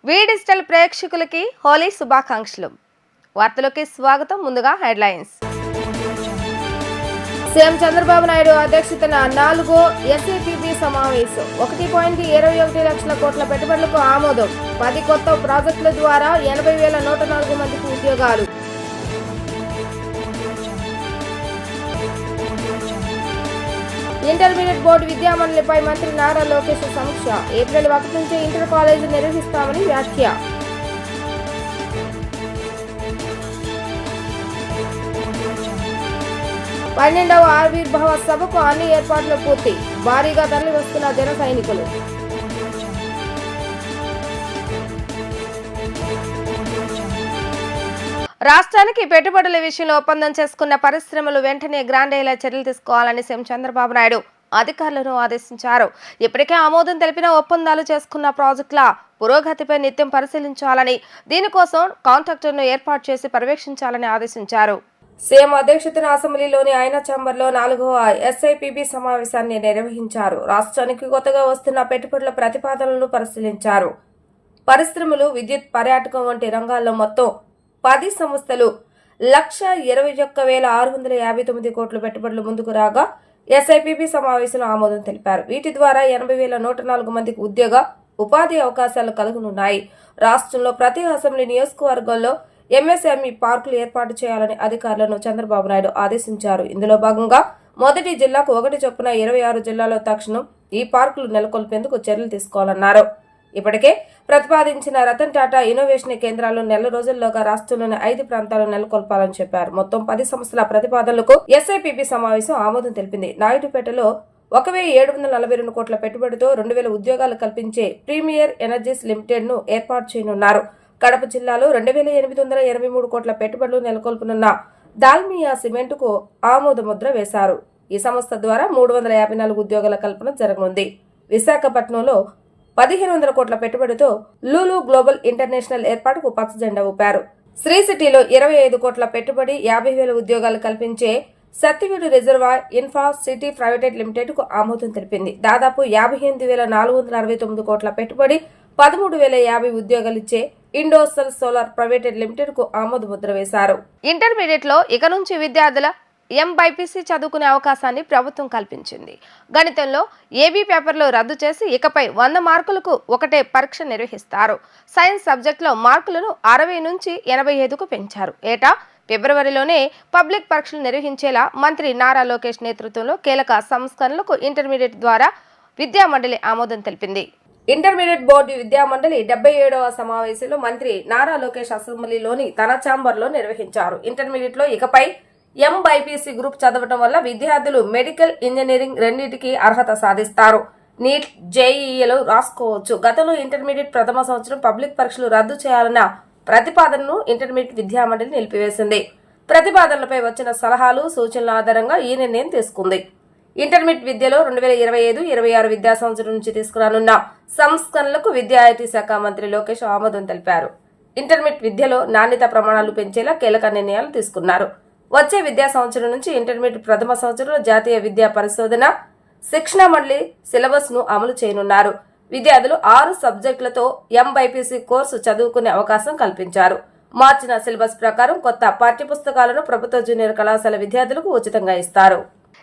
వి digital ప్రేక్షకులకి హోలీ శుభాకాంక్షలు. వార్తలోకి స్వాగతం. ముందుగా హెడ్లైన్స్. సీఎం చంద్రబాబు నాయుడు అధ్యక్షతన 4వ ఎస్ఏపీబీ సమావేశం. 1.21 లక్షల కోట్ల పెట్టుబడులకు ఆమోదం. 10 కొత్త ప్రాజెక్టుల ద్వారా 80,104 మందికి ఉద్యోగాలు. ఇంటర్మీడియట్ బోర్డు విద్యామండలిపై మంత్రి నారా లోకేష్ సమీక్ష. ఏప్రిల్ 1 నుంచి ఇంటర్ కాలేజీ నిర్వహిస్తామని వ్యాఖ్య. పన్నెండవ ఆవిర్భావ సభకు అన్ని ఏర్పాట్లు పూర్తి. భారీగా తరలి వస్తున్న జన సైనికులు. రాష్ట్రానికి పెట్టుబడుల విషయంలో ఒప్పందం చేసుకున్న పరిశ్రమలు వెంటనే గ్రాండ్ అయ్యేలా చర్యలు తీసుకోవాలని సీఎం చంద్రబాబు నాయుడు అధికారులను ఆదేశించారు. ఇప్పటికే ఆమోదం తెలిపిన ఒప్పందాలు చేసుకున్న ప్రాజెక్టుల పురోగతిపై నిత్యం పరిశీలించాలని, దీనికోసం కాంట్రాక్టర్ను ఏర్పాటు చేసి పర్యవేక్షించాలని ఆదేశించారు. సీఎం అధ్యక్షతన అసెంబ్లీలోని ఆయన ఛాంబర్లో 4వ ఎస్ఐపిబి సమావేశాన్ని నిర్వహించారు. రాష్ట్రానికి కొత్తగా వస్తున్న పెట్టుబడుల ప్రతిపాదనలను పరిశీలించారు. పరిశ్రమలు, విద్యుత్, పర్యాటకం వంటి రంగాల్లో మొత్తం 10 సంస్థలు 1,21,659 కోట్ల పెట్టుబడులు ముందుకు రాగా ఎస్ఐపిబి సమావేశంలో ఆమోదం తెలిపారు. వీటి ద్వారా 80,104 మందికి ఉద్యోగ ఉపాధి అవకాశాలు కలుగనున్నాయి. రాష్ట్రంలో ప్రతి అసెంబ్లీ నియోజకవర్గంలో ఎంఎస్ఎంఈ పార్కులు ఏర్పాటు చేయాలని అధికారులను చంద్రబాబు నాయుడు ఆదేశించారు. ఇందులో భాగంగా మొదటి జిల్లాకు 1 చొప్పున 26 జిల్లాల్లో తక్షణం ఈ పార్కులు నెలకొల్పేందుకు చర్యలు తీసుకోవాలన్నారు. ఇప్పటికే ప్రతిపాదించిన రతన్ టాటా ఇన్నోవేషన్ కేంద్రాలను నెల రోజుల్లోగా రాష్ట్రంలోని 5 ప్రాంతాల్లో నెలకొల్పాలని చెప్పారు. మొత్తం 10 సంస్థల ప్రతిపాదనలకు ఎస్ఐపిబి సమావేశం ఆమోదం తెలిపింది. నాయుడుపేటలో 1,742 కోట్ల పెట్టుబడితో 2,000 ఉద్యోగాలు కల్పించే ప్రీమియర్ ఎనర్జీస్ లిమిటెడ్ ను ఏర్పాటు చేయనున్నారు. కడప జిల్లాలో 2,883 కోట్ల పెట్టుబడులు నెలకొల్పనున్న దాల్మియా సిమెంట్ కు ఆమోద ముద్ర వేశారు. ఈ సంస్థ ద్వారా 354 ఉద్యోగాల కల్పన జరగనుంది. విశాఖపట్నంలో 1,500 కోట్ల పెట్టుబడితో లూలు గ్లోబల్ ఇంటర్నేషనల్ ఏర్పాటుకు పచ్చ జెండా ఊపారు. శ్రీ సిటీలో 25 కోట్ల పెట్టుబడి 50,000 ఉద్యోగాలు కల్పించే Satyavedu reservoir infra city private limited కు ఆమోదం తెలిపింది. దాదాపు 58,469 కోట్ల పెట్టుబడి 13,050 ఉద్యోగాలిచ్చే ఇండోసల్ సోలార్ ప్రైవేట్ లిమిటెడ్ కు ఆమోద ముద్ర వేశారు. ఇంటర్మీడియట్ లో ఇక నుంచి విద్యార్థుల ఎంబైపీసీ చదువుకునే అవకాశాన్ని ప్రభుత్వం కల్పించింది. గణితంలో ఏబీ పేపర్లు రద్దు చేసి ఇకపై 100 మార్కులకు ఒకటే పరీక్ష నిర్వహిస్తారు. సైన్స్ సబ్జెక్టులో మార్కులను 60 నుంచి 85కు పెంచారు. ఏటా ఫిబ్రవరిలోనే పబ్లిక్ పరీక్షలు నిర్వహించేలా మంత్రి నారా లోకేష్ నేతృత్వంలో కీలక సంస్కరణలకు ఇంటర్మీడియట్ ద్వారా విద్యామండలి ఆమోదం తెలిపింది. ఇంటర్మీడియట్ బోర్డు విద్యామండలి 77వ సమావేశంలో మంత్రి నారా లోకేష్ అసెంబ్లీలోని తన ఛాంబర్లో నిర్వహించారు. ఇంటర్మీడియట్ లో ఇకపై ఎంబైపీసీ గ్రూప్ చదవటం వల్ల విద్యార్థులు మెడికల్, ఇంజనీరింగ్ రెండింటికి అర్హత సాధిస్తారు. నీట్, జేఈఈలు రాసుకోవచ్చు. గతంలో ఇంటర్మీడియట్ ప్రథమ సంవత్సరం పబ్లిక్ పరీక్షలు రద్దు చేయాలన్న ప్రతిపాదనను ఇంటర్మీడియట్ విద్యామండలి నిలిపివేసింది. ప్రతిపాదనలపై వచ్చిన సలహాలు, సూచనల ఆధారంగా ఈ నిర్ణయం తీసుకుంది. ఇంటర్మీడియట్ విద్యలో 2025-26 విద్యా సంవత్సరం నుంచి తీసుకురానున్న సంస్కరణలకు విద్యా ఐటీ శాఖ మంత్రి లోకేష్ ఆమోదం తెలిపారు. ఇంటర్మీడియట్ విద్యలో నాణ్యత ప్రమాణాలు పెంచేలా కీలక నిర్ణయాలు తీసుకున్నారు. వచ్చే విద్యా సంవత్సరం నుంచి ఇంటర్మీడియట్ ప్రథమ సంవత్సరంలో జాతీయ విద్యా పరిశోధన శిక్షణ మండలి సిలబస్ ను అమలు చేయనున్నారు. విద్యార్థులు 6 సబ్జెక్టులతో ఎంబైపీసీ కోర్సు చదువుకునే అవకాశం కల్పించారు. మార్చిన సిలబస్ ప్రకారం కొత్త పాఠ్యపుస్తకాలను ప్రభుత్వ జూనియర్ కళాశాల విద్యార్థులకు ఉచితంగా ఇస్తారు.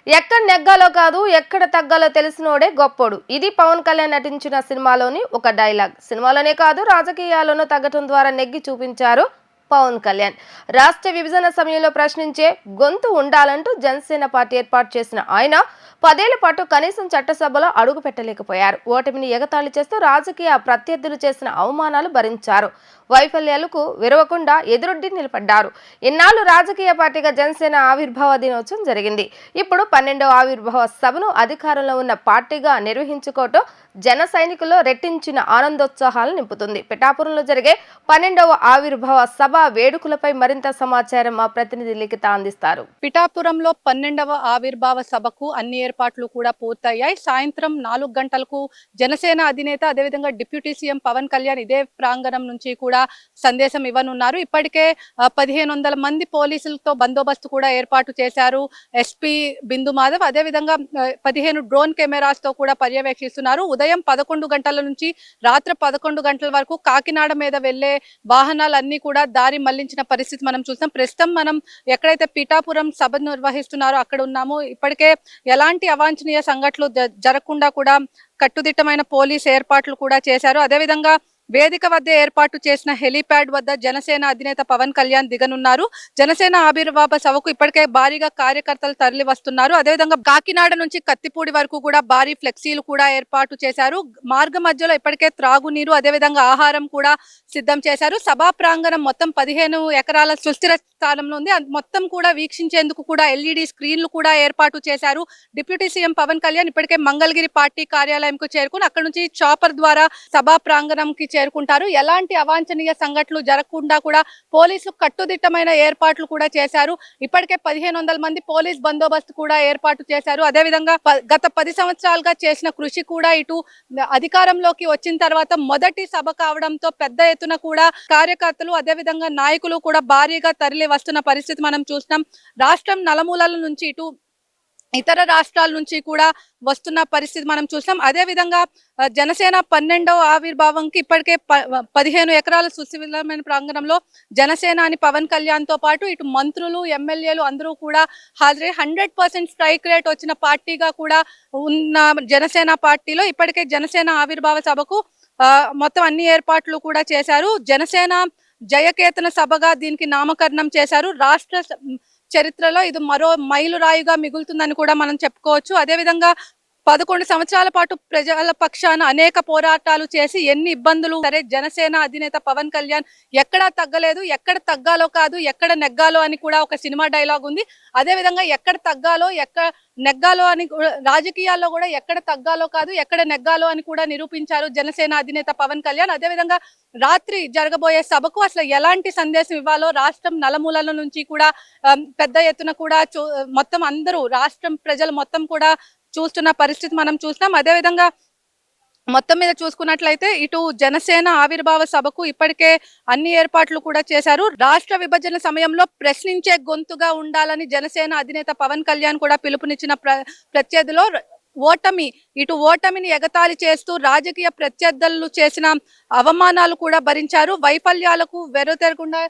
ఎక్కడ నెగ్గాలో కాదు, ఎక్కడ తగ్గాలో తెలిసినోడే గొప్పోడు. ఇది పవన్ కళ్యాణ్ నటించిన సినిమాలోని ఒక డైలాగ్. సినిమాలోనే కాదు, రాజకీయాల్లోనూ తగ్గటం ద్వారా నెగ్గి చూపించారు పవన్ కళ్యాణ్. రాష్ట్ర విభజన సమయంలో ప్రశ్నించే గొంతు ఉండాలంటూ జనసేన పార్టీ ఏర్పాటు చేసిన ఆయన 10 ఏళ్ల పాటు కనీసం చట్టసభలో అడుగు పెట్టలేకపోయారు. ఓటమిని ఎగతాళి చేస్తూ రాజకీయ ప్రత్యర్థులు చేసిన అవమానాలు భరించారు. వైఫల్యాలకు విరవకుండా ఎదురొడ్డి నిలబడ్డారు. ఇన్నాళ్లు రాజకీయ పార్టీగా జనసేన ఆవిర్భావ దినోత్సవం జరిగింది. ఇప్పుడు 12వ ఆవిర్భావ సభను అధికారంలో ఉన్న పార్టీగా నిర్వహించుకోవటం జన సైనికుల్లో రెట్టించిన ఆనందోత్సాహాలు నింపుతుంది. పిఠాపురంలో జరిగే 12వ ఆవిర్భావ సభ వేడుకలపై మరింత సమాచారం మా ప్రతినిధి లిఖిత అందిస్తారు. పిఠాపురంలో 12వ ఆవిర్భావ సభకు అన్ని ఏర్పాట్లు కూడా పూర్తయ్యాయి. సాయంత్రం 4 గంటలకు జనసేన అధినేత అదేవిధంగా డిప్యూటీ సీఎం పవన్ కళ్యాణ్ ఇదే ప్రాంగణం నుంచి కూడా సందేశం ఇవ్వనున్నారు. ఇప్పటికే 1500 మంది పోలీసులతో బందోబస్తు కూడా ఏర్పాటు చేశారు ఎస్పీ బిందు మాధవ్. అదేవిధంగా 15 డ్రోన్ కెమెరాస్ తో కూడా పర్యవేక్షిస్తున్నారు. ఉదయం 11 గంటల నుంచి రాత్రి 11 గంటల వరకు కాకినాడ మీద వెళ్లే వాహనాలన్నీ కూడా దారి మళ్లించిన పరిస్థితి మనం చూసాం. ప్రస్తుతం మనం ఎక్కడైతే పిఠాపురం సభ నిర్వహిస్తున్నారో అక్కడ ఉన్నాము. ఇప్పటికే ఎలాంటి అవాంఛనీయ సంఘటనలు జరగకుండా కూడా కట్టుదిట్టమైన పోలీస్ ఏర్పాట్లు కూడా చేశారు. అదేవిధంగా వేదిక వద్ద ఏర్పాటు చేసిన హెలీప్యాడ్ వద్ద జనసేన అధినేత పవన్ కళ్యాణ్ దిగనున్నారు. జనసేన ఆవిర్భావ సభకు ఇప్పటికే భారీగా కార్యకర్తలు తరలి వస్తున్నారు. అదేవిధంగా కాకినాడ నుంచి కత్తిపూడి వరకు కూడా భారీ ఫ్లెక్సీలు కూడా ఏర్పాటు చేశారు. మార్గ మధ్యలో ఇప్పటికే త్రాగునీరు అదేవిధంగా ఆహారం కూడా సిద్ధం చేశారు. సభా ప్రాంగణం మొత్తం 15 ఎకరాల సుస్థిర స్థానంలో ఉంది. మొత్తం కూడా వీక్షించేందుకు కూడా ఎల్ఈడి స్క్రీన్లు కూడా ఏర్పాటు చేశారు. డిప్యూటీ సీఎం పవన్ కళ్యాణ్ ఇప్పటికే మంగళగిరి పార్టీ కార్యాలయంకు చేరుకుని అక్కడ నుంచి చాపర్ ద్వారా సభా ప్రాంగణంకి చేరుకుంటారు. ఎలాంటి అవాంఛనీయ సంఘటనలు జరగకుండా కూడా పోలీసులు కట్టుదిట్టమైన ఏర్పాట్లు కూడా చేశారు. ఇప్పటికే 1500 మంది పోలీస్ బందోబస్తు కూడా ఏర్పాటు చేశారు. అదేవిధంగా గత 10 సంవత్సరాలుగా చేసిన కృషి కూడా ఇటు అధికారంలోకి వచ్చిన తర్వాత మొదటి సభ కావడంతో పెద్ద ఎత్తున కూడా కార్యకర్తలు అదేవిధంగా నాయకులు కూడా భారీగా తరలి వస్తున్న పరిస్థితి మనం చూస్తున్నాం. రాష్ట్రం నలుమూలల నుంచి ఇటు ఇతర రాష్ట్రాల నుంచి కూడా వస్తున్న పరిస్థితి మనం చూసాం. అదేవిధంగా జనసేన 12వ ఆవిర్భావంకి ఇప్పటికే 15 ఎకరాల సుస్థిరమైన ప్రాంగణంలో జనసేన అని పవన్ కళ్యాణ్ తో పాటు ఇటు మంత్రులు ఎమ్మెల్యేలు అందరూ కూడా హాజరై 100% స్ట్రైక్ రేట్ వచ్చిన పార్టీగా కూడా ఉన్న జనసేన పార్టీలో ఇప్పటికే జనసేన ఆవిర్భావ సభకు మొత్తం అన్ని ఏర్పాట్లు కూడా చేశారు. జనసేన జయకేతన సభగా దీనికి నామకరణం చేశారు. రాష్ట్ర చరిత్రలో ఇది మరో మైలురాయిగా మిగులుతుందని కూడా మనం చెప్పుకోవచ్చు. అదేవిధంగా 11 సంవత్సరాల పాటు ప్రజల పక్షాన అనేక పోరాటాలు చేసి ఎన్ని ఇబ్బందులు సరే జనసేన అధినేత పవన్ కళ్యాణ్ ఎక్కడా తగ్గలేదు. ఎక్కడ తగ్గాలో కాదు ఎక్కడ నెగ్గాలో అని కూడా ఒక సినిమా డైలాగ్ ఉంది. అదేవిధంగా ఎక్కడ తగ్గాలో ఎక్కడ నెగ్గాలో అని రాజకీయాల్లో కూడా ఎక్కడ తగ్గాలో కాదు ఎక్కడ నెగ్గాలో అని కూడా నిరూపించారు జనసేన అధినేత పవన్ కళ్యాణ్. అదేవిధంగా రాత్రి జరగబోయే సభకు అసలు ఎలాంటి సందేశం ఇవ్వాలో రాష్ట్రం నలుమూలల నుంచి కూడా పెద్ద ఎత్తున కూడా మొత్తం అందరూ రాష్ట్రం ప్రజలు మొత్తం కూడా చూస్తున్న పరిస్థితి మనం చూస్తున్నాం. అదేవిధంగా మొత్తం మీద చూసుకున్నట్లయితే ఇటు జనసేన ఆవిర్భావ సభకు ఇప్పటికే అన్ని ఏర్పాట్లు కూడా చేశారు. రాష్ట్ర విభజన సమయంలో ప్రశ్నించే గొంతుగా ఉండాలని జనసేన అధినేత పవన్ కళ్యాణ్ కూడా పిలుపునిచ్చిన ప్రత్యర్థిలో ఓటమిని ఎగతాళి చేస్తూ రాజకీయ ప్రత్యర్థులు చేసిన అవమానాలు కూడా భరించారు. వైఫల్యాలకు వెరుతెరకుండా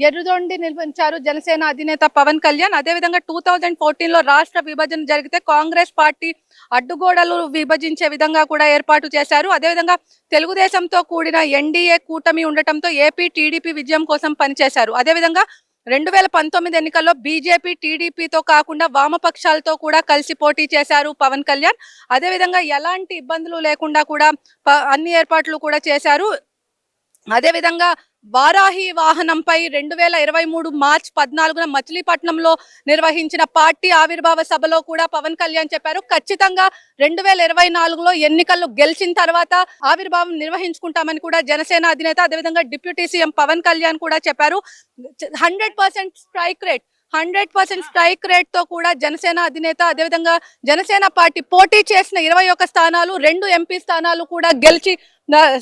ఎర్రుదొండి నిలిపించారు జనసేన అధినేత పవన్ కళ్యాణ్. అదేవిధంగా 2014లో రాష్ట్ర విభజన జరిగితే కాంగ్రెస్ పార్టీ అడ్డుగోడలు విభజించే విధంగా కూడా ఏర్పాటు చేశారు. అదేవిధంగా తెలుగుదేశంతో కూడిన ఎన్డీఏ కూటమి ఉండటంతో ఏపీ టీడీపీ విజయం కోసం పనిచేశారు. అదేవిధంగా 2019 ఎన్నికల్లో బీజేపీ టీడీపీతో కాకుండా వామపక్షాలతో కూడా కలిసి పోటీ చేశారు పవన్ కళ్యాణ్. అదేవిధంగా ఎలాంటి ఇబ్బందులు లేకుండా కూడా అన్ని ఏర్పాట్లు కూడా చేశారు. అదేవిధంగా వారాహి వాహనంపై 2023 మార్చి 14న మచిలీపట్నంలో నిర్వహించిన పార్టీ ఆవిర్భావ సభలో కూడా పవన్ కళ్యాణ్ చెప్పారు ఖచ్చితంగా 2024లో ఎన్నికల్లో గెలిచిన తర్వాత ఆవిర్భావం నిర్వహించుకుంటామని కూడా జనసేన అధినేత అదేవిధంగా డిప్యూటీ సీఎం పవన్ కళ్యాణ్ కూడా చెప్పారు. 100% స్ట్రైక్ రేట్ తో కూడా జనసేన అధినేత అదేవిధంగా జనసేన పార్టీ పోటీ చేసిన 21 స్థానాలు 2 ఎంపీ స్థానాలు కూడా గెలిచి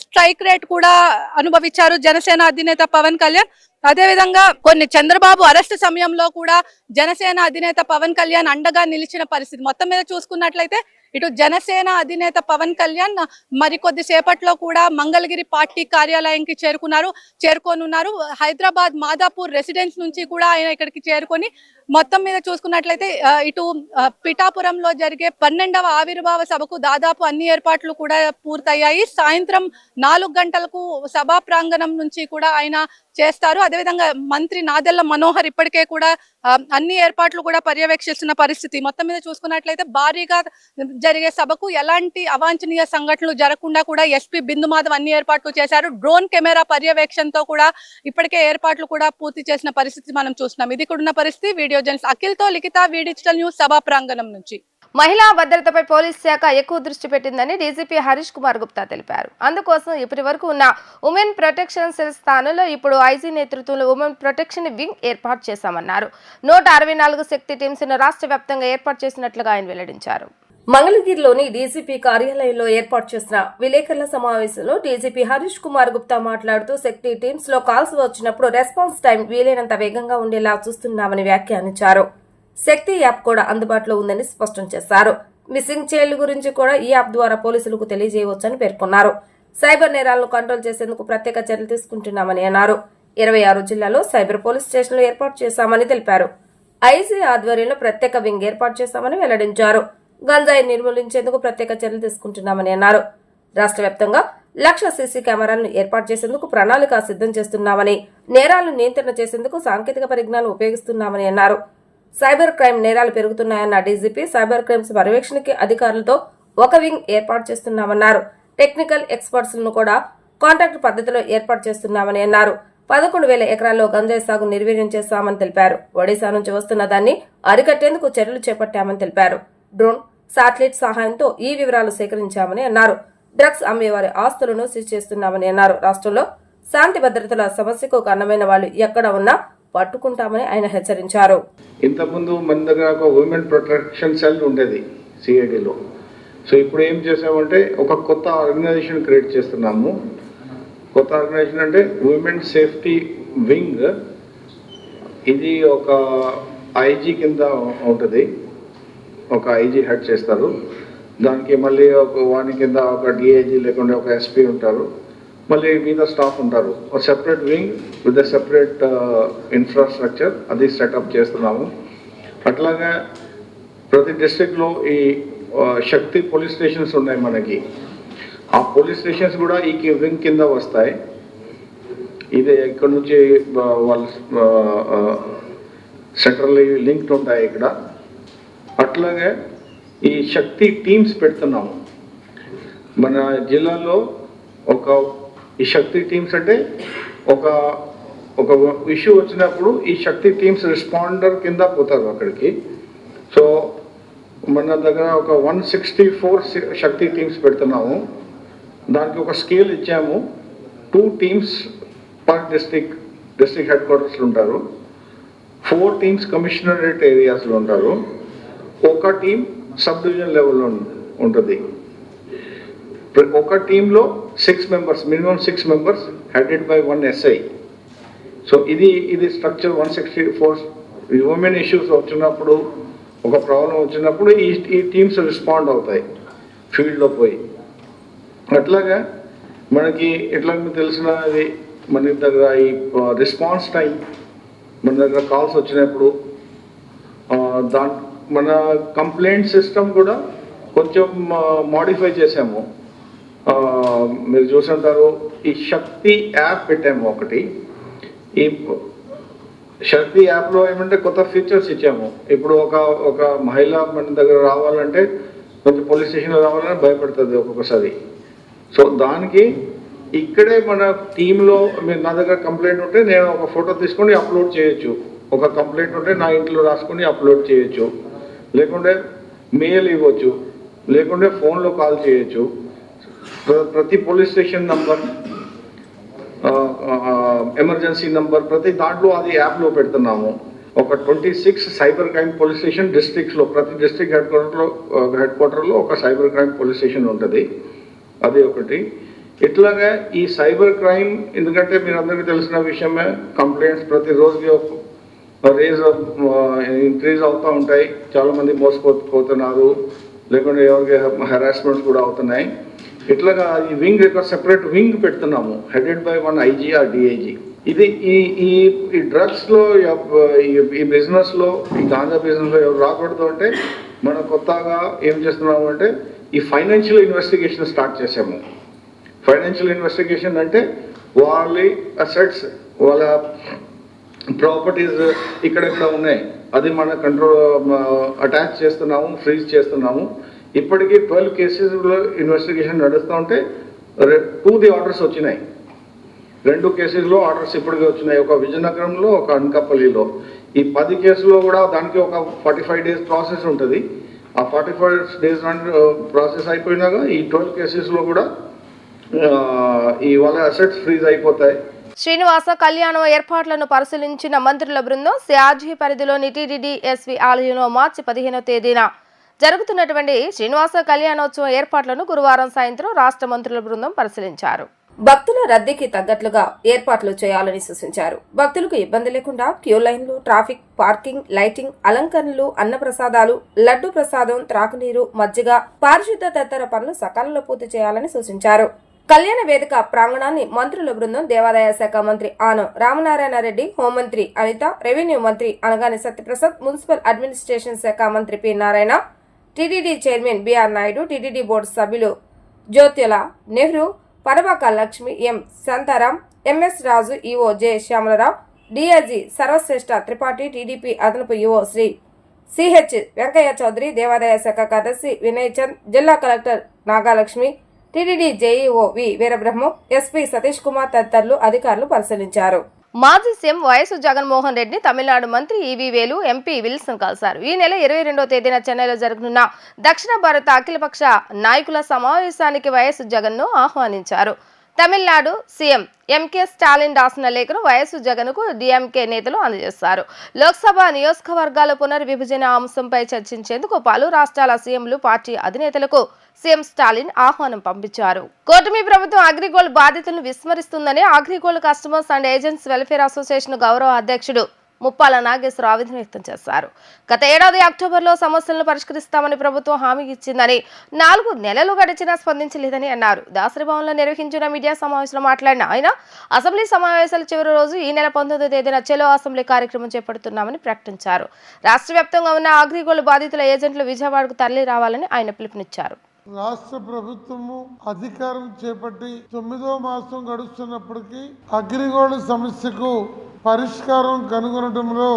స్ట్రైక్ రేట్ కూడా అనుభవించారు జనసేన అధినేత పవన్ కళ్యాణ్. అదేవిధంగా కొన్ని చంద్రబాబు అరెస్ట్ సమయంలో కూడా జనసేన అధినేత పవన్ కళ్యాణ్ అండగా నిలిచిన పరిస్థితి. మొత్తం మీద చూసుకున్నట్లయితే ఇటు జనసేన అధినేత పవన్ కళ్యాణ్ మరికొద్ది సేపట్లో కూడా మంగళగిరి పార్టీ కార్యాలయానికి చేరుకోనున్నారు. హైదరాబాద్ మాదాపూర్ రెసిడెన్స్ నుంచి కూడా ఆయన ఇక్కడికి చేరుకొని మొత్తం మీద చూసుకున్నట్లయితే ఇటు పిఠాపురంలో జరిగే 12వ ఆవిర్భావ సభకు దాదాపు అన్ని ఏర్పాట్లు కూడా పూర్తయ్యాయి. సాయంత్రం 4 గంటలకు సభా ప్రాంగణం నుంచి కూడా ఆయన చేస్తారు. అదేవిధంగా మంత్రి నాదెళ్ల మనోహర్ ఇప్పటికే కూడా అన్ని ఏర్పాట్లు కూడా పర్యవేక్షిస్తున్న పరిస్థితి. మొత్తం మీద చూసుకున్నట్లయితే భారీగా జరిగే సభకు ఎలాంటి అవాంఛనీయ సంఘటనలు జరగకుండా కూడా ఎస్పీ బిందు మాధవ్ అన్ని ఏర్పాట్లు చేశారు. డ్రోన్ కెమెరా పర్యవేక్షణతో కూడా ఇప్పటికే ఏర్పాట్లు కూడా పూర్తి చేసిన పరిస్థితి మనం చూస్తున్నాం. ఇది కూడా ఉన్న పరిస్థితి. వీడియో జర్నలిస్ట్ అఖిల్తో లిఖిత, వి డిజిటల్ న్యూస్ సభా ప్రాంగణం నుంచి. మహిళా భద్రతపై పోలీస్ శాఖ ఎక్కువ దృష్టి పెట్టిందని డీజీపీ హరీష్ కుమార్ గుప్తా తెలిపారు. అందుకోసం ఇప్పటి వరకు ఉన్న ఉమెన్ ప్రొటెక్షన్ సెల్ స్థానంలో ఇప్పుడు ఐజీ నేతృత్వంలో ఉమెన్ ప్రొటెక్షన్ వింగ్ ఏర్పాటు చేశామన్నారు. 164 శక్తి టీమ్స్ ను రాష్ట్ర వ్యాప్తంగా ఏర్పాటు చేసినట్లుగా ఆయన వెల్లడించారు. మంగళగిరిలోని డీజీపీ కార్యాలయంలో ఏర్పాటు చేసిన విలేకరుల సమావేశంలో డీజీపీ హరీష్ కుమార్ గుప్తా మాట్లాడుతూ శక్తి టీమ్స్ లో కాల్స్ వచ్చినప్పుడు రెస్పాన్స్ టైం వీలైనంత వేగంగా ఉండేలా చూస్తున్నామని వ్యాఖ్యానించారు. శక్తి యాప్ కూడా అందుబాటులో ఉందని స్పష్టం చేశారు. మిస్సింగ్ చైల్డ్ గురించి కూడా ఈ యాప్ ద్వారా పోలీసులకు తెలియజేయవచ్చని పేర్కొన్నారు. సైబర్ నేరాలను కంట్రోల్ చేసేందుకు ప్రత్యేక చర్యలు తీసుకుంటున్నామని అన్నారు. 26 జిల్లాల్లో సైబర్ పోలీస్ స్టేషన్లు ఏర్పాటు చేశామని తెలిపారు. ఐజీ ఆధ్వర్యంలో ప్రత్యేక వింగ్ ఏర్పాటు చేశామని వెల్లడించారు. గంజాయి నిర్మూలించేందుకు ప్రత్యేక చర్యలు తీసుకుంటున్నామని అన్నారు. రాష్ట్ర వ్యాప్తంగా 1,00,000 సీసీ కెమెరాలను ఏర్పాటు చేసేందుకు ప్రణాళిక సిద్ధం చేస్తున్నామని, నేరాలను నియంత్రణ చేసేందుకు సాంకేతిక పరిజ్ఞానం ఉపయోగిస్తున్నామని అన్నారు. సైబర్ క్రైమ్ నేరాలు పెరుగుతున్నాయన్న డీజీపీ సైబర్ క్రైమ్స్ పర్యవేక్షణకి అధికారులతో ఒక వింగ్ ఏర్పాటు చేస్తున్నామన్నారు. టెక్నికల్ ఎక్స్పర్ట్స్ ను కూడా కాంట్రాక్ట్ పద్ధతిలో ఏర్పాటు చేస్తున్నామని అన్నారు. 11,000 ఎకరాల్లో గంజాయి సాగు నిర్వీర్యం చేస్తామని తెలిపారు. ఒడిశా నుంచి వస్తున్న దాన్ని అరికట్టేందుకు చర్యలు చేపట్టామని తెలిపారు. డ్రోన్, శాటిలైట్ సహాయంతో ఈ వివరాలు సేకరించామని అన్నారు. డ్రగ్స్ అమ్మేవారి ఆస్తులను సీజ్ చేస్తున్నామని అన్నారు. రాష్ట్రంలో శాంతి భద్రతల సమస్యకు కారణమైన వాళ్ళు ఎక్కడ ఉన్నా పట్టుకుంటామని ఆయన హెచ్చరించారు. ఇంతకుముందు మన దగ్గర ఒక ఉమెన్ ప్రొటెక్షన్ సెల్ ఉండేది సిఐడిలో. సో ఇప్పుడు ఏం చేసామంటే ఒక కొత్త ఆర్గనైజేషన్ క్రియేట్ చేస్తున్నాము. కొత్త ఆర్గనైజేషన్ అంటే ఉమెన్ సేఫ్టీ వింగ్. ఇది ఒక ఐజీ కింద ఉంటుంది. ఒక ఐజీ హెడ్ చేస్తారు. దానికి మళ్ళీ వాని కింద ఒక డిఐజీ లేకుంటే ఒక ఎస్పీ ఉంటారు. మళ్ళీ మీద స్టాఫ్ ఉంటారు. ఒక separate wing with separate infrastructure అది సెటప్ చేస్తున్నాము. అట్లాగే ప్రతి డిస్ట్రిక్ట్లో ఈ శక్తి పోలీస్ స్టేషన్స్ ఉన్నాయి మనకి. ఆ పోలీస్ స్టేషన్స్ కూడా ఈ వింగ్ కింద వస్తాయి. ఇది ఇక్కడ నుంచి వాళ్ళు సెంట్రల్ లింక్డ్ ఉంటాయి ఇక్కడ. అట్లాగే ఈ శక్తి టీమ్స్ పెడుతున్నాము మన జిల్లాలో. ఈ శక్తి టీమ్స్ అంటే ఒక ఇష్యూ వచ్చినప్పుడు ఈ శక్తి టీమ్స్ రెస్పాండర్ కింద పోతారు అక్కడికి. సో మన దగ్గర ఒక 164 శక్తి టీమ్స్ పెడుతున్నాము. దానికి ఒక స్కేల్ ఇచ్చాము. 2 టీమ్స్ పర్ డిస్ట్రిక్ట్ హెడ్ క్వార్టర్స్లో ఉంటారు. 4 టీమ్స్ కమిషనరేట్ ఏరియాస్లో ఉంటారు. ఒక టీం సబ్ డివిజన్ లెవెల్లో ఉంటుంది. ఒక టీంలో 6 members, minimum 6 members headed by 1 SI. So ఇది స్ట్రక్చర్ 164. ఉమెన్ ఇష్యూస్ వచ్చినప్పుడు, ఒక ప్రాబ్లం వచ్చినప్పుడు ఈ టీమ్స్ రెస్పాండ్ అవుతాయి ఫీల్డ్లో పోయి. అట్లాగా మనకి ఎట్లా తెలిసినది మన దగ్గర ఈ రెస్పాన్స్ టైం మన దగ్గర కాల్స్ వచ్చినప్పుడు మన కంప్లైంట్ సిస్టమ్ కూడా కొంచెం మోడిఫై చేసాము. మీరు చూసుంటారు ఈ శక్తి యాప్ పెట్టాము ఒకటి. ఈ శక్తి యాప్లో ఏమంటే కొత్త ఫీచర్స్ ఇచ్చాము. ఇప్పుడు ఒక మహిళ మన దగ్గర రావాలంటే కొంచెం పోలీస్ స్టేషన్లో రావాలని భయపడుతుంది ఒక్కొక్కసారి. సో దానికి ఇక్కడే మన టీంలో మీరు నా దగ్గర కంప్లైంట్ ఉంటే నేను ఒక ఫోటో తీసుకొని అప్లోడ్ చేయొచ్చు. ఒక కంప్లైంట్ ఉంటే నా ఇంట్లో రాసుకొని అప్లోడ్ చేయొచ్చు, లేకుంటే మెయిల్ ఇవ్వచ్చు, లేకుంటే ఫోన్లో కాల్ చేయొచ్చు. ప్రతి police station number, emergency number ప్రతి దాంట్లో అది యాప్లో పెడుతున్నాము. ఒక 26 సైబర్ క్రైమ్ పోలీస్ స్టేషన్ డిస్ట్రిక్ట్స్లో, ప్రతి డిస్ట్రిక్ట్ హెడ్ క్వార్టర్లో ఒక సైబర్ క్రైమ్ పోలీస్ స్టేషన్ ఉంటుంది. అది ఒకటి. ఇట్లాగా ఈ సైబర్ క్రైమ్, ఎందుకంటే మీరు అందరికీ తెలిసిన విషయమే, కంప్లైంట్స్ ప్రతి రోజుకి ఇంక్రీజ్ అవుతూ ఉంటాయి. చాలామంది మోసపోతున్నారు, లేకుంటే ఎవరికి హెరాస్మెంట్స్ కూడా అవుతున్నాయి. ఇట్లాగా ఈ వింగ్ యొక్క సెపరేట్ వింగ్ పెడుతున్నాము headed by 1 IG or DIG. ఇది ఈ డ్రగ్స్లో, ఈ బిజినెస్లో, ఈ గాంజా బిజినెస్లో ఎవరు రాకూడదు అంటే మనం కొత్తగా ఏం చేస్తున్నాము అంటే ఈ ఫైనాన్షియల్ ఇన్వెస్టిగేషన్ స్టార్ట్ చేసాము. ఫైనాన్షియల్ ఇన్వెస్టిగేషన్ అంటే వాళ్ళ అసెట్స్, వాళ్ళ ప్రాపర్టీస్ ఇక్కడెక్కడ ఉన్నాయి అది మన కంట్రోల్ అటాచ్ చేస్తున్నాము, ఫ్రీజ్ చేస్తున్నాము. ఇప్పటికీ 12 కేసెస్లో ఇన్వెస్టిగేషన్ నడుస్తూ ఉంటే 2 ఆర్డర్స్ వచ్చినాయి. 2 కేసెస్లో ఆర్డర్స్ ఇప్పటికే వచ్చినాయి. ఒక విజయనగరంలో, ఒక అనకాపల్లిలో. ఈ 10 కేసులో కూడా దానికి ఒక 45 days ప్రాసెస్ ఉంటుంది. ఆ 45 days ప్రాసెస్ అయిపోయినాక ఈ 12 కేసెస్లో కూడా ఈ వాళ్ళ అసెట్స్ ఫ్రీజ్ అయిపోతాయి. శ్రీనివాస కళ్యాణం ఏర్పాట్లను పరిశీలించిన మంత్రుల బృందం సిఆర్జీ పరిధిలోని టీటీడీ ఎస్వి ఆలయంలో మార్చి 15వ తేదీన జరుగుతున్నటువంటి శ్రీనివాస కళ్యాణోత్సవం ఏర్పాట్లను గురువారం సాయంత్రం రాష్ట్ర మంత్రుల బృందం పరిశీలించారు. భక్తుల రద్దీకి తగ్గట్లుగా ఏర్పాట్లు చేయాలని సూచించారు. భక్తులకు ఇబ్బంది లేకుండా క్యూ లైన్లు, ట్రాఫిక్, పార్కింగ్, లైటింగ్, అలంకరణలు, అన్నప్రసాదాలు, లడ్డు ప్రసాదం, త్రాగునీరు, మజ్జిగ, పారిశుద్ధ తదితర పనులు సకాలంలో పూర్తి చేయాలని సూచించారు. కళ్యాణ వేదిక ప్రాంగణాన్ని మంత్రుల బృందం దేవాదాయ శాఖ మంత్రి ఆనం రామనారాయణ రెడ్డి, హోంమంత్రి అనిత, రెవెన్యూ మంత్రి అనగాని సత్యప్రసాద్, మున్సిపల్ అడ్మినిస్ట్రేషన్ శాఖ మంత్రి P Narayana, TTD chairman BR Naidu, TTD board సభ్యులు Jyothula Nehru, Parabaka Lakshmi, M Shantaram, MS Raju, EO J Shyamalarao, DIG Sarvashreshtha Tripathi, TDP అదనపు ఈఓ శ్రీ సిహెచ్ వెంకయ్య చౌదరి, దేవాదాయ శాఖ కార్యదర్శి వినయ్ చంద్, జిల్లా collector Nagalakshmi, TTD JEO V Veerabrahmam, SP Satish Kumar తదితరులు అధికారులు పరిశీలించారు. మాజీ సీఎం వైఎస్ జగన్మోహన్ రెడ్డిని తమిళనాడు మంత్రి ఈవీ వేలు, ఎంపీ విల్సన్ కలిశారు. ఈ నెల 22వ తేదీన చెన్నైలో జరగనున్న దక్షిణ భారత అఖిలపక్ష నాయకుల సమావేశానికి వైఎస్ జగన్ ను ఆహ్వానించారు. తమిళనాడు సీఎం ఎంకే స్టాలిన్ రాసిన లేఖను వైఎస్ జగన్ కు డిఎంకే నేతలు అందజేశారు. లోక్సభ నియోజకవర్గాల పునర్విభజన అంశంపై చర్చించేందుకు పలు రాష్ట్రాల సీఎంలు, పార్టీ అధినేతలకు సీఎం స్టాలిన్ ఆహ్వానం పంపించారు. కూటమి ప్రభుత్వం అగ్రిగోల్డ్ బాధితులను విస్మరిస్తుందని AgriGold customers and agents welfare association గౌరవ అధ్యక్షుడు ముప్పాల నాగేశ్వరరావు ఆవేదన వ్యక్తం చేశారు. గత ఏడాది అక్టోబర్లో సమస్యలను పరిష్కరిస్తామని ప్రభుత్వం హామీ ఇచ్చిందని 4 నెలలు గడిచినా స్పందించలేదని అన్నారు. దాసరి భవన్లో నిర్వహించిన మీడియా సమావేశంలో మాట్లాడిన ఆయన అసెంబ్లీ సమావేశాల చివరి రోజు ఈ నెల 19వ తేదీన చెలో అసెంబ్లీ కార్యక్రమం చేపడుతున్నామని ప్రకటించారు. రాష్ట్ర వ్యాప్తంగా ఉన్న అగ్రిగోల్డ్ బాధితుల ఏజెంట్లు విజయవాడకు తరలి రావాలని ఆయన పిలుపునిచ్చారు. రాష్ట్ర ప్రభుత్వము అధికారం చేపట్టి 9వ మాసం గడుస్తున్నప్పటికీ అగ్రిగోల్డ్ సమస్యకు పరిష్కారం కనుగొనడంలో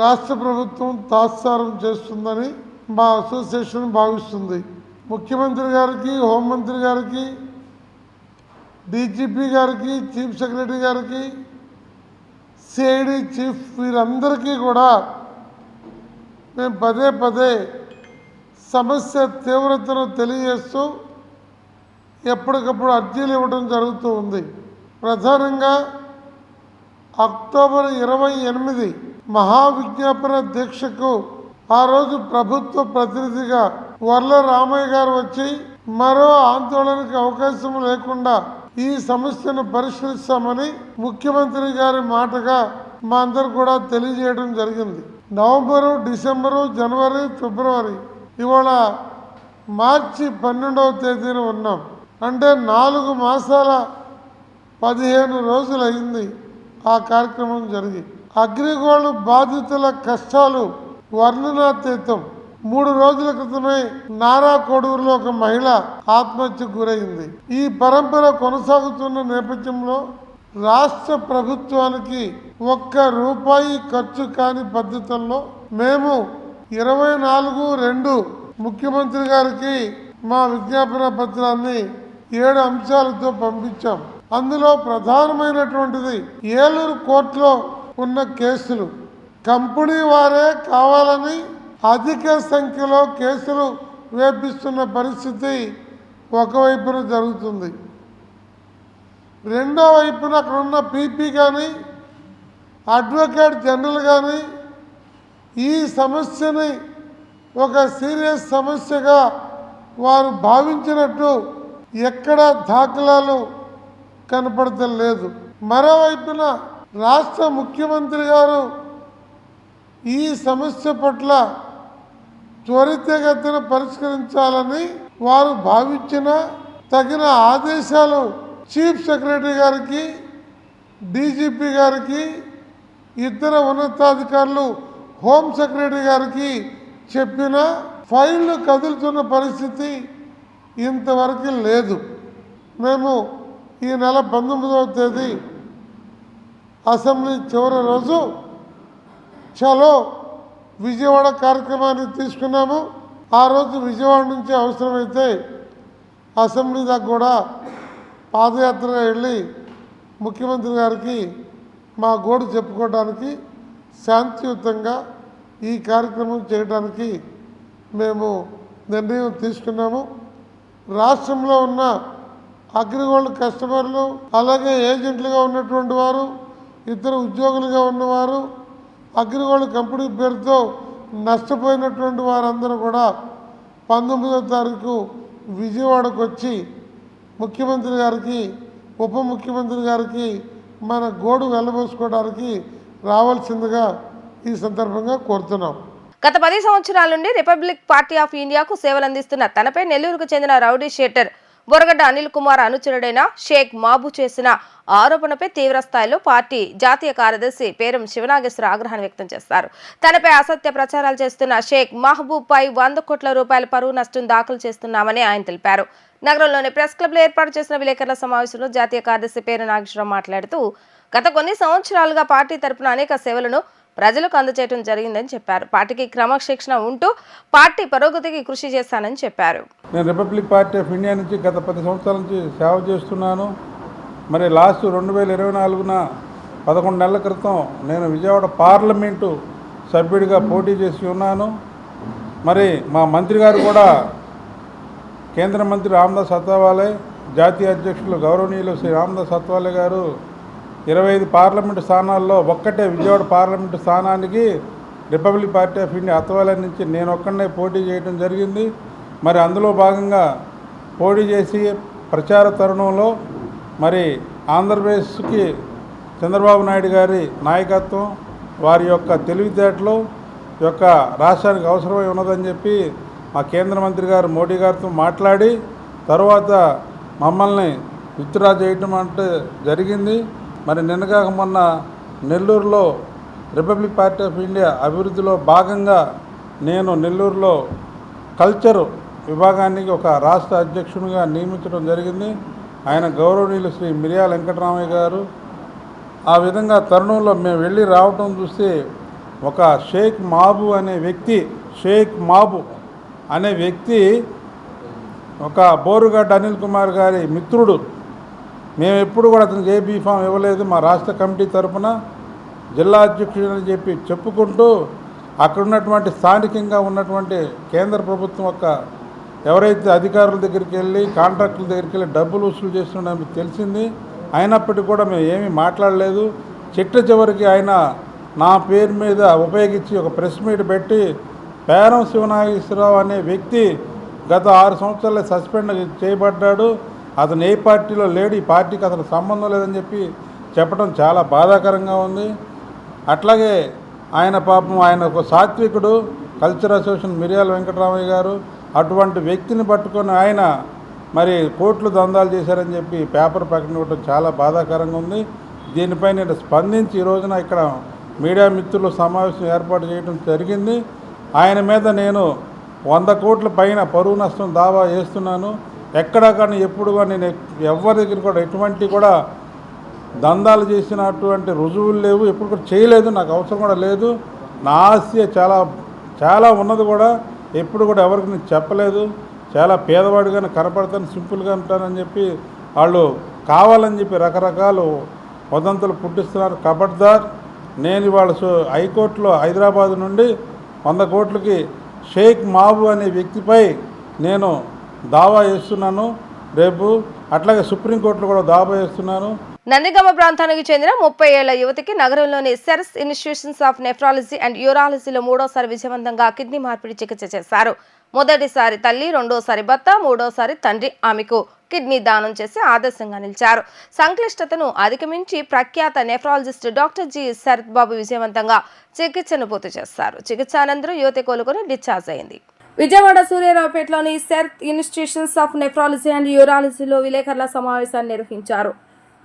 రాష్ట్ర ప్రభుత్వం తాత్సారం చేస్తుందని మా అసోసియేషన్ భావిస్తుంది. ముఖ్యమంత్రి గారికి, హోంమంత్రి గారికి, డీజీపీ గారికి, చీఫ్ సెక్రటరీ గారికి, సిఐడి చీఫ్ వీరందరికీ కూడా మేము పదే సమస్య తీవ్రతను తెలియజేస్తూ ఎప్పటికప్పుడు అర్జీలు ఇవ్వడం జరుగుతూ ఉంది. ప్రధానంగా అక్టోబర్ 28 మహావిజ్ఞాపన దీక్షకు ఆ రోజు ప్రభుత్వ ప్రతినిధిగా వర్ల రామయ్య గారు వచ్చి మరో ఆందోళనకు అవకాశం లేకుండా ఈ సమస్యను పరిష్కరిస్తామని ముఖ్యమంత్రి గారి మాటగా మా అందరు కూడా తెలియజేయడం జరిగింది. నవంబరు, డిసెంబరు, జనవరి, ఫిబ్రవరి, ఇవాళ మార్చి 12వ తేదీన ఉన్నాం. అంటే 4 మాసాల 15 రోజులు అయింది ఆ కార్యక్రమం జరిగి. అగ్రిగోల్డ్ బాధితుల కష్టాలు వర్ణనాతీతం. 3 రోజుల క్రితమే నారా కోడూరులో ఒక మహిళ ఆత్మహత్యకు గురైంది. ఈ పరంపర కొనసాగుతున్న నేపథ్యంలో రాష్ట్ర ప్రభుత్వానికి ₹1 ఖర్చు కాని పద్ధతుల్లో మేము 24/2 ముఖ్యమంత్రి గారికి మా విజ్ఞాపన పత్రాన్ని 7 అంశాలతో పంపించాం. అందులో ప్రధానమైనటువంటిది ఏలూరు కోర్టులో ఉన్న కేసులు. కంపెనీ వారే కావాలని అధిక సంఖ్యలో కేసులు వేపిస్తున్న పరిస్థితి ఒకవైపున జరుగుతుంది. రెండో వైపున అక్కడ ఉన్న పీపీ కానీ, అడ్వకేట్ జనరల్ కానీ ఈ సమస్యని ఒక సీరియస్ సమస్యగా వారు భావించినట్టు ఎక్కడ దాఖలాలు కనపడటం లేదు. మరోవైపున రాష్ట్ర ముఖ్యమంత్రి గారు ఈ సమస్య పట్ల త్వరితగతిన పరిష్కరించాలని వారు భావించిన తగిన ఆదేశాలు చీఫ్ సెక్రటరీ గారికి, డీజీపీ గారికి, ఇతర ఉన్నతాధికారులు హోమ్ సెక్రటరీ గారికి చెప్పిన ఫైళ్లు కదులుతున్న పరిస్థితి ఇంతవరకు లేదు. మేము ఈ నెల 19వ తేదీ అసెంబ్లీ చివరి రోజు చలో విజయవాడ కార్యక్రమాన్ని తీసుకున్నాము. ఆ రోజు విజయవాడ నుంచి అవసరమైతే అసెంబ్లీ దాకా కూడా పాదయాత్రగా వెళ్ళి ముఖ్యమంత్రి గారికి మా గోడు చెప్పుకోవడానికి, శాంతియుతంగా ఈ కార్యక్రమం చేయడానికి మేము నిర్ణయం తీసుకున్నాము. రాష్ట్రంలో ఉన్న అగ్రిగోల్డ్ కస్టమర్లు, అలాగే ఏజెంట్లుగా ఉన్నటువంటి వారు, ఇద్దరు ఉద్యోగులుగా ఉన్నవారు, అగ్రిగోల్డ్ కంపెనీ పేరుతో నష్టపోయినటువంటి వారందరూ కూడా 19వ తారీఖు విజయవాడకు వచ్చి ముఖ్యమంత్రి గారికి, ఉప ముఖ్యమంత్రి గారికి మన గోడు వెళ్ళబోసుకోవడానికి రావాల్సిందిగా ఈ సందర్భంగా కోరుతున్నాం. గత 10 సంవత్సరాల నుండి రిపబ్లిక్ పార్టీ ఆఫ్ ఇండియాకు సేవలందిస్తున్న తనపై నెల్లూరుకు చెందిన రౌడీ షీటర్ బొరగడ్డ అనిల్ కుమార్ అనుచరుడైన షేక్ మాబు చేసిన ఆరోపణపై తీవ్ర స్థాయిలో పార్టీ జాతీయ కార్యదర్శి పేరం శివనాగేశ్వర ఆగ్రహాన్ని వ్యక్తం చేశారు. తనపై అసత్య ప్రచారాలు చేస్తున్న షేక్ మహబూబ్ పై 100 కోట్ల రూపాయల పరువు నష్టం దాఖలు చేస్తున్నామని ఆయన తెలిపారు. నగరంలోని ప్రెస్ క్లబ్ లో ఏర్పాటు చేసిన విలేకరుల సమావేశంలో జాతీయ కార్యదర్శి పేరు నాగేశ్వరరావు మాట్లాడుతూ గత కొన్ని సంవత్సరాలుగా పార్టీ తరపున అనేక సేవలను ప్రజలకు అందజేయడం జరిగిందని చెప్పారు. పార్టీకి క్రమశిక్షణ ఉంటూ పార్టీ పురోగతికి కృషి చేస్తానని చెప్పారు. నేను రిపబ్లిక్ పార్టీ ఆఫ్ ఇండియా నుంచి గత 10 సంవత్సరాల నుంచి సేవ చేస్తున్నాను. మరి లాస్ట్ 2024న 11 నెలల క్రితం నేను విజయవాడ పార్లమెంటు సభ్యుడిగా పోటీ చేసి ఉన్నాను. మరి మా మంత్రి గారు కూడా కేంద్ర మంత్రి రామదాస్ అథవాలే, జాతీయ అధ్యక్షులు గౌరవనీయులు శ్రీ రామదాస్ అథవాలే గారు 25 పార్లమెంటు స్థానాల్లో ఒక్కటే విజయవాడ పార్లమెంటు స్థానానికి republic party of India Athawale నుంచి నేను ఒక్కడనే పోటీ చేయడం జరిగింది. మరి అందులో భాగంగా పోటీ చేసి ప్రచార తరుణంలో మరి ఆంధ్రప్రదేశ్కి చంద్రబాబు నాయుడు గారి నాయకత్వం, వారి యొక్క తెలివితేటలు యొక్క రాష్ట్రానికి అవసరమై ఉన్నదని చెప్పి మా కేంద్ర మంత్రి గారు మోడీ గారితో మాట్లాడి తర్వాత మమ్మల్ని విత్డ్రా చేయటం అంటే జరిగింది. మరి నిన్నగాక మొన్న నెల్లూరులో రిపబ్లిక్ పార్టీ ఆఫ్ ఇండియా అభివృద్ధిలో భాగంగా నేను నెల్లూరులో కల్చర్ విభాగానికి ఒక రాష్ట్ర అధ్యక్షునిగా నియమించడం జరిగింది. ఆయన గౌరవనీయులు శ్రీ మిర్యాల వెంకటరామయ్య గారు. ఆ విధంగా తరుణంలో మేము వెళ్ళి రావటం చూస్తే ఒక షేక్ మాబు అనే వ్యక్తి ఒక బోరుగడ్డ అనిల్ కుమార్ గారి మిత్రుడు. మేము ఎప్పుడు కూడా అతనికి ఏ బీఫామ్ ఇవ్వలేదు. మా రాష్ట్ర కమిటీ తరఫున జిల్లా అధ్యక్షుడు అని చెప్పి చెప్పుకుంటూ అక్కడ ఉన్నటువంటి స్థానికంగా ఉన్నటువంటి కేంద్ర ప్రభుత్వం యొక్క ఎవరైతే అధికారుల దగ్గరికి వెళ్ళి కాంట్రాక్టుల దగ్గరికి వెళ్ళి డబ్బులు వసూలు చేస్తున్నామని తెలిసింది. అయినప్పటికీ కూడా మేము ఏమీ మాట్లాడలేదు. చివరికి ఆయన నా పేరు మీద ఉపయోగించి ఒక ప్రెస్ మీట్ పెట్టి పేరం శివనాగేశ్వరరావు అనే వ్యక్తి గత 6 సంవత్సరాలు సస్పెండ్ చేయబడ్డాడు, అతను ఏ పార్టీలో లేడు, ఈ పార్టీకి అతను సంబంధం లేదని చెప్పి చెప్పడం చాలా బాధాకరంగా ఉంది. అట్లాగే ఆయన పాపం ఆయన ఒక సాత్వికుడు, కల్చర్ అసోసియేషన్ మిర్యాల వెంకటరామయ్య గారు, అటువంటి వ్యక్తిని పట్టుకొని ఆయన మరి కోట్లు దందాలు చేశారని చెప్పి పేపర్ ప్రకటన ఇవ్వడం చాలా బాధాకరంగా ఉంది. దీనిపై నేను స్పందించి ఈ రోజున ఇక్కడ మీడియా మిత్రులు సమావేశం ఏర్పాటు చేయడం జరిగింది. ఆయన మీద నేను 100 కోట్ల పైన పరువు నష్టం దావా చేస్తున్నాను. ఎక్కడా కానీ ఎప్పుడు కానీ నేను ఎవరి దగ్గర కూడా ఎటువంటి కూడా దందాలు చేసినటువంటి రుజువులు లేవు, ఎప్పుడు కూడా చేయలేదు, నాకు అవసరం కూడా లేదు. నా ఆస్తి చాలా ఉన్నది కూడా, ఎప్పుడు కూడా ఎవరికి నేను చెప్పలేదు. చాలా పేదవాడిగానే కనపడతాను, సింపుల్గా ఉంటానని చెప్పి వాళ్ళు కావాలని చెప్పి రకరకాలు వదంతులు పుట్టిస్తున్నారు. కబడ్దార్, నేను ఇవాళ హైకోర్టులో హైదరాబాద్ నుండి 100 కోట్లకి షేక్ మాబు అనే వ్యక్తిపై నేను దావా చేస్తున్నాను రేపు. అట్లాగే సుప్రీంకోర్టులో కూడా దావా చేస్తున్నాను. నందిగామ ప్రాంతానికి చెందిన 30 ఏళ్ల యువతికి నగరంలోని సెర్స్ ఇన్స్టిట్యూషన్స్ ఆఫ్ నెఫ్రాలజీ అండ్ యూరాలజీలో 3వసారి విజయవంతంగా కిడ్నీ మార్పిడి చికిత్స చేశారు. మొదటిసారి తల్లి, రెండోసారి భర్త, మూడోసారి తండ్రి ఆమెకు కిడ్నీ దానం చేసి ఆదర్శంగా నిలిచారు. సంక్లిష్టతను అధిగమించి ప్రఖ్యాత నెఫ్రాలజిస్ట్ డాక్టర్ జి శరత్ బాబు విజయవంతంగా చికిత్సను పూర్తి చేస్తారు. చికిత్స అనంతరం యువతి కోలుకొని డిశ్చార్జ్ అయింది. విజయవాడ సూర్యారావుపేటలోని సెర్త్ ఇన్స్టిట్యూషన్స్ ఆఫ్ నెఫ్రాలజీ అండ్ యూరాలజీలో విలేకరుల సమావేశాన్ని నిర్వహించారు.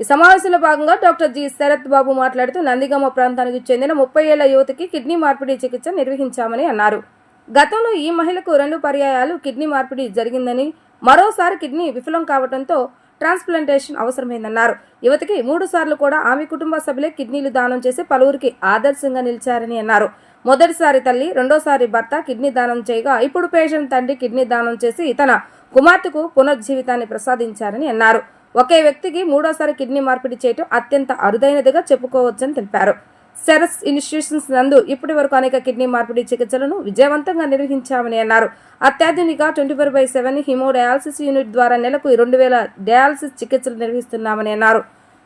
ఈ సమావేశంలో భాగంగా డాక్టర్ జి శరత్ బాబు మాట్లాడుతూ నందిగామ ప్రాంతానికి చెందిన 30 ఏళ్ల యువతికి కిడ్నీ మార్పిడి చికిత్స నిర్వహించామని అన్నారు. గతంలో ఈ మహిళకు 2 పర్యాయాలు కిడ్నీ మార్పిడి జరిగిందని, మరోసారి కిడ్నీ విఫలం కావడంతో ట్రాన్స్ప్లాంటేషన్ అవసరమైందన్నారు. యువతికి 3 సార్లు కూడా ఆమె కుటుంబ సభ్యులే కిడ్నీలు దానం చేసి పలువురికి ఆదర్శంగా నిలిచారని అన్నారు. మొదటిసారి తల్లి, రెండోసారి భర్త కిడ్నీ దానం చేయగా ఇప్పుడు పేషెంట్ తండ్రి కిడ్నీ దానం చేసి తన కుమార్తెకు పునర్జీవితాన్ని ప్రసాదించారని అన్నారు. ఒకే వ్యక్తికి 3వసారి కిడ్నీ మార్పిడి చేయడం అత్యంత అరుదైనదిగా చెప్పుకోవచ్చని తెలిపారు. సెరస్ ఇన్స్టిట్యూషన్స్ నందు ఇప్పటి వరకు అనేక కిడ్నీ మార్పిడి చికిత్సలను విజయవంతంగా నిర్వహించామని అన్నారు. అత్యాధునిక 24/7 హిమోడయాలసిస్ యూనిట్ ద్వారా నెలకు 2000 డయాలసిస్ చికిత్సలు నిర్వహిస్తున్నామని అన్నారు.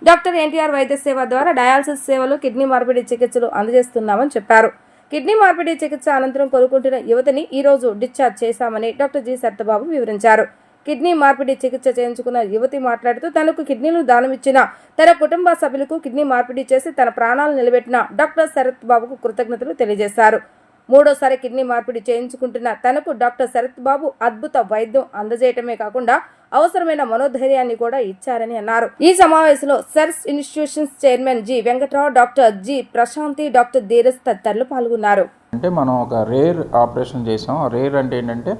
డాక్టర్ ఎన్టీఆర్ వైద్య సేవ ద్వారా డయాలసిస్ సేవలు, కిడ్నీ మార్పిడి చికిత్సలు అందజేస్తున్నామని చెప్పారు. కిడ్నీ మార్పిడి చికిత్స అనంతరం కోలుకుంటున్న యువతిని ఈ రోజు డిశ్చార్జ్ చేశామని డాక్టర్ జి సత్యబాబు వివరించారు. కిడ్నీ మార్పిడి చికిత్స చేయించుకున్న యువతి మాట్లాడుతూ తనకు కిడ్నీలు దానమిచ్చిన తన కుటుంబ సభ్యులకు కిడ్నీ మార్పిడి చేసి తన ప్రాణాలు నిలబెట్టిన డాక్టర్ శరత్ బాబుకు కృతజ్ఞతలు తెలియజేశారు. మూడోసారి కిడ్నీ మార్పిడి చేయించుకుంటున్న తనకు డాక్టర్ శరత్ బాబు అద్భుత వైద్యం అందజేయటమే కాకుండా అవసరమైన మనోధైర్యాన్ని కూడా ఇచ్చారని అన్నారు. ఈ సమావేశంలో సెరస్ institutions chairman G Venkatrao, doctor G Prashanti, doctor Dheeraj తదితరులు పాల్గొన్నారు. అంటే మనం ఒక రేర్ ఆపరేషన్ చేసాం. రేర్ అంటే ఏంటంటే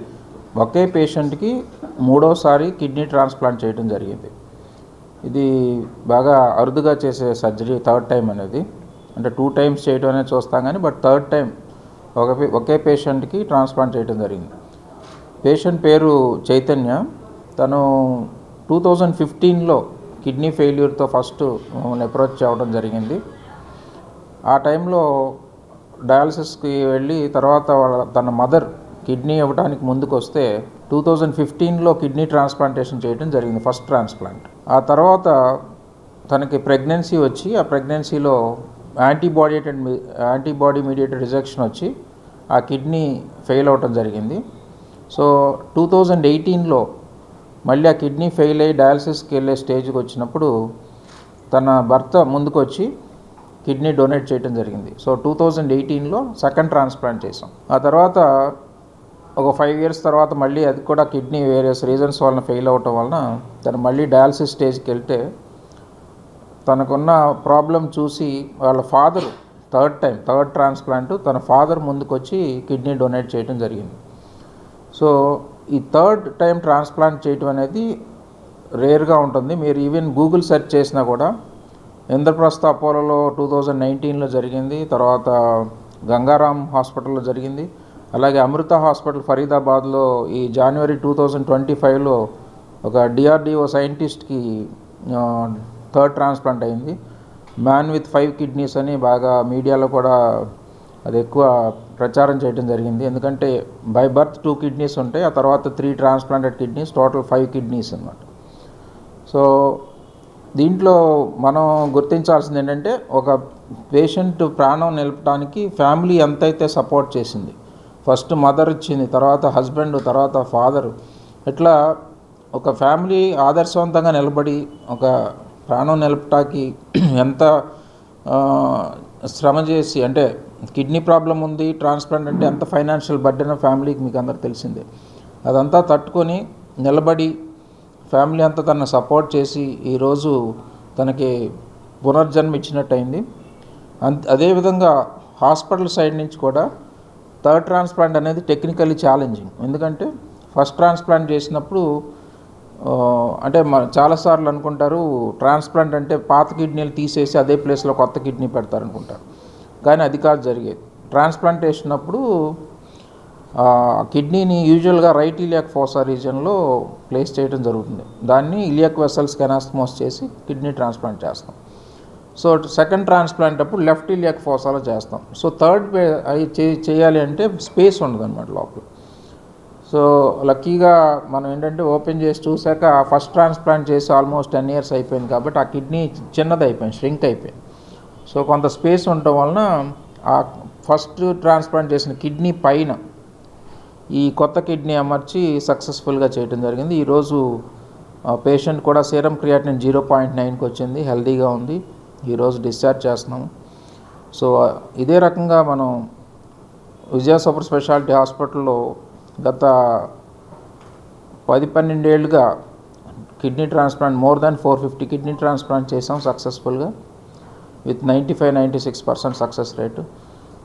ఒకే పేషెంట్కి మూడోసారి కిడ్నీ ట్రాన్స్ప్లాంట్ చేయడం జరిగింది. ఇది బాగా అరుదుగా చేసే సర్జరీ, థర్డ్ టైం అనేది. అంటే 2 times చేయడం అనేది చూస్తాం కానీ బట్ థర్డ్ టైం ఒకే పేషెంట్కి ట్రాన్స్ప్లాంట్ చేయడం జరిగింది. పేషెంట్ పేరు చైతన్య. తను 2015లో కిడ్నీ ఫెయిల్యూర్తో ఫస్ట్ అప్రోచ్ అవ్వడం జరిగింది. ఆ టైంలో డయాలసిస్కి వెళ్ళి తర్వాత తన మదర్ కిడ్నీ ఇవ్వడానికి ముందుకు వస్తే 2015లో కిడ్నీ ట్రాన్స్ప్లాంటేషన్ చేయడం జరిగింది, ఫస్ట్ ట్రాన్స్ప్లాంట్. ఆ తర్వాత తనకి ప్రెగ్నెన్సీ వచ్చి ఆ ప్రెగ్నెన్సీలో యాంటీబాడీ మీడియేటెడ్ రిజెక్షన్ వచ్చి ఆ కిడ్నీ ఫెయిల్ అవ్వటం జరిగింది. సో 2018లో మళ్ళీ ఆ కిడ్నీ ఫెయిల్ అయ్యి డయాలసిస్కి వెళ్ళే స్టేజ్కి వచ్చినప్పుడు తన భర్త ముందుకు వచ్చి కిడ్నీ డొనేట్ చేయడం జరిగింది. సో 2018లో సెకండ్ ట్రాన్స్ప్లాంట్ చేసాం. ఆ తర్వాత ఒక 5 years తర్వాత మళ్ళీ అది కూడా కిడ్నీ వేరియస్ రీజన్స్ వలన ఫెయిల్ అవ్వటం వలన తను మళ్ళీ డయాలసిస్ స్టేజ్కి వెళ్తే తనకున్న ప్రాబ్లం చూసి వాళ్ళ ఫాదర్ థర్డ్ ట్రాన్స్ప్లాంట్ తన ఫాదర్ ముందుకు వచ్చి కిడ్నీ డొనేట్ చేయడం జరిగింది. సో ఈ థర్డ్ టైం ట్రాన్స్ప్లాంట్ చేయడం అనేది రేర్గా ఉంటుంది. మీరు ఈవెన్ గూగుల్ సెర్చ్ చేసినా కూడా ఇంద్రప్రస్థ అపోలోలో 2019లో జరిగింది, తర్వాత గంగారాం హాస్పిటల్లో జరిగింది, అలాగే అమృత హాస్పిటల్ ఫరీదాబాద్లో ఈ జనవరి 2025లో ఒక DRDO సైంటిస్ట్కి థర్డ్ ట్రాన్స్ప్లాంట్ అయింది. మ్యాన్ విత్ 5 kidneys అని బాగా మీడియాలో కూడా అది ఎక్కువ ప్రచారం చేయడం జరిగింది. ఎందుకంటే బై బర్త్ 2 kidneys ఉంటాయి, ఆ తర్వాత 3 ట్రాన్స్ప్లాంటెడ్ కిడ్నీస్, టోటల్ 5 kidneys అన్నమాట. సో దీంట్లో మనం గుర్తించాల్సింది ఏంటంటే ఒక పేషెంట్ ప్రాణం నిలపడానికి ఫ్యామిలీ ఎంతైతే సపోర్ట్ చేసింది, ఫస్ట్ మదర్ ఇచ్చింది, తర్వాత హస్బెండ్, తర్వాత ఫాదర్, ఇట్లా ఒక ఫ్యామిలీ ఆదర్శవంతంగా నిలబడి ఒక ప్రాణం నిలపటానికి ఎంత శ్రమ చేసి, అంటే కిడ్నీ ప్రాబ్లం ఉంది, ట్రాన్స్ప్లాంట్ అంటే ఎంత ఫైనాన్షియల్ బర్డెన్ ఫ్యామిలీకి మీకు అందరు తెలిసిందే. అదంతా తట్టుకొని నిలబడి ఫ్యామిలీ అంతా తనను సపోర్ట్ చేసి ఈరోజు తనకి పునర్జన్మ ఇచ్చినట్టు అయింది. అదేవిధంగా హాస్పిటల్ సైడ్ నుంచి కూడా థర్డ్ ట్రాన్స్ప్లాంట్ అనేది టెక్నికల్లీ ఛాలెంజింగ్. ఎందుకంటే ఫస్ట్ ట్రాన్స్ప్లాంట్ చేసినప్పుడు అంటే చాలాసార్లు అనుకుంటారు ట్రాన్స్ప్లాంట్ అంటే పాత కిడ్నీలు తీసేసి అదే ప్లేస్లో కొత్త కిడ్నీ పెడతారనుకుంటారు, కానీ అది కాదు జరిగేది. ట్రాన్స్ప్లాంటేషన్ అప్పుడు కిడ్నీని యూజువల్గా రైట్ ఇలియాక్ ఫోసా రీజన్లో ప్లేస్ చేయడం జరుగుతుంది. దాన్ని ఇలియాక్ వెసల్స్ కెనాస్మోస్ చేసి కిడ్నీ ట్రాన్స్ప్లాంట్ చేస్తాం. సో సెకండ్ ట్రాన్స్ప్లాంట్ అప్పుడు లెఫ్ట్ ఇలియాక్ ఫోసాలో చేస్తాం. సో థర్డ్ చేయాలి అంటే స్పేస్ ఉండదు అన్నమాట లోపల. సో లక్కీగా మనం ఏంటంటే ఓపెన్ చేసి చూసాక ఫస్ట్ ట్రాన్స్ప్లాంట్ చేసి ఆల్మోస్ట్ 10 years అయిపోయింది కాబట్టి ఆ కిడ్నీ చిన్నది అయిపోయింది, ష్రింక్ అయిపోయింది. సో కొంత స్పేస్ ఉండటం వలన ఆ ఫస్ట్ ట్రాన్స్ప్లాంట్ చేసిన కిడ్నీ పైన ఈ కొత్త కిడ్నీ అమర్చి సక్సెస్ఫుల్గా చేయడం జరిగింది. ఈరోజు పేషెంట్ కూడా సీరం క్రియాటినిన్ 0.9కి వచ్చింది, హెల్దీగా ఉంది. ఈరోజు డిశ్చార్జ్ చేస్తున్నాము. సో ఇదే రకంగా మనం విజయ సూపర్ స్పెషాలిటీ హాస్పిటల్లో గత 10-12 ఏళ్ళుగా kidney transplant more than 450 kidney transplant చేసాం సక్సెస్ఫుల్గా విత్ 95-96% సక్సెస్ రేటు.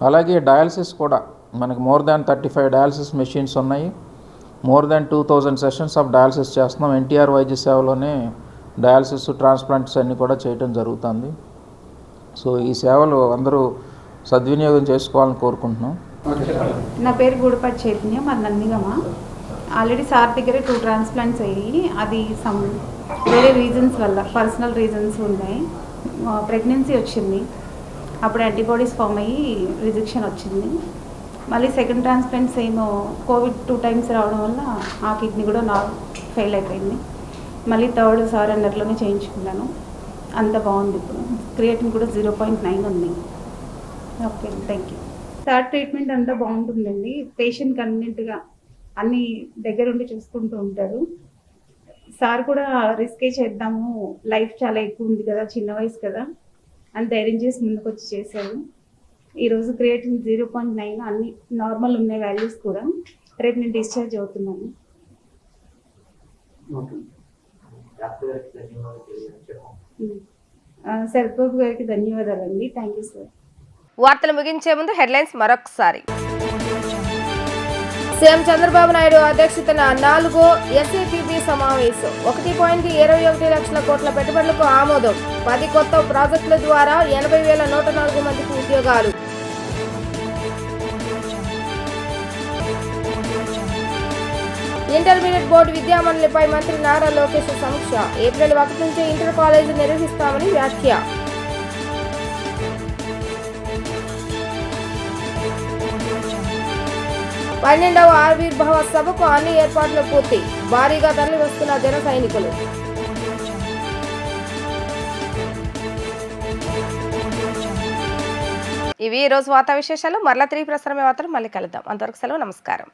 అలాగే డయాలసిస్ కూడా మనకి మోర్ దాన్ 35 డయాలసిస్ మెషిన్స్ ఉన్నాయి. More than 2000 sessions of dialysis చేస్తున్నాం. ఎన్టీఆర్ వైద్య సేవలోనే డయాలసిస్ ట్రాన్స్ప్లాంట్స్ అన్నీ కూడా చేయడం జరుగుతుంది. సో ఈ సేవలు అందరూ సద్వినియోగం చేసుకోవాలని కోరుకుంటున్నాం. నా పేరు గూడపాటి చైతన్య, మాది నందిగమ. ఆల్రెడీ సార్ దగ్గర 2 ట్రాన్స్ప్లాంట్స్ అయ్యి, అది సమ్ వేరే రీజన్స్ వల్ల, పర్సనల్ రీజన్స్ ఉన్నాయి. ప్రెగ్నెన్సీ వచ్చింది. అప్పుడు యాంటీబాడీస్ ఫామ్ అయ్యి రిజెక్షన్ వచ్చింది. మళ్ళీ second transplant same Covid 2 times రావడం వల్ల ఆ కిడ్నీ కూడా ఫెయిల్ అయిపోయింది. మళ్ళీ థర్డ్ సరెండర్లోనే చేయించుకున్నాను. అంత బాగుంది. ఇప్పుడు క్రియేటిన్ కూడా 0.9 ఉంది. Okay, thank you. Third treatment అంతా బాగుంటుందండి. పేషెంట్ కన్వీనెంట్గా అన్ని దగ్గరుండి చూసుకుంటూ ఉంటారు. సార్ కూడా రిస్కే చేద్దాము, లైఫ్ చాలా ఎక్కువ ఉంది కదా, చిన్న వయసు కదా అని ధైర్యం చేసి ముందుకు వచ్చి చేశారు. ఈరోజు క్రియేటిన్ 0.9 అన్ని నార్మల్ ఉన్నాయి వాల్యూస్ కూడా. రేపు నేను డిశ్చార్జ్ అవుతున్నాను. సరిబాబు గారికి ధన్యవాదాలండి. Thank you sir. వార్తలు ముగించే ముందు హెడ్లైన్స్ మరొకసారి. సీఎం చంద్రబాబు నాయుడు అధ్యక్షతన 4వ ఎస్ఐపిబి సమావేశం. 1.21 లక్షల కోట్ల పెట్టుబడులకు ఆమోదం. 10 కొత్త ప్రాజెక్టుల ద్వారా 80,104 మందికి ఉద్యోగాలు. ఇంటర్మీడియట్ బోర్డు విద్యామండలిపై మంత్రి నారా లోకేష్ సమీక్ష. ఏప్రిల్ 1 నుంచి ఇంటర్ కాలేజీ నిర్వహిస్తామని వ్యాఖ్య. పన్నెండవ ఆవిర్భావ సభకు అన్ని ఏర్పాట్లు పూర్తి. భారీగా తరలి వస్తున్న జన సైనికులు. ఇవి ఈ రోజు వార్తా విశేషాలు. మరలా తిరిగి ప్రసారమే వార్తలు మళ్ళీ కలుద్దాం. అంతవరకు సెలవు. నమస్కారం.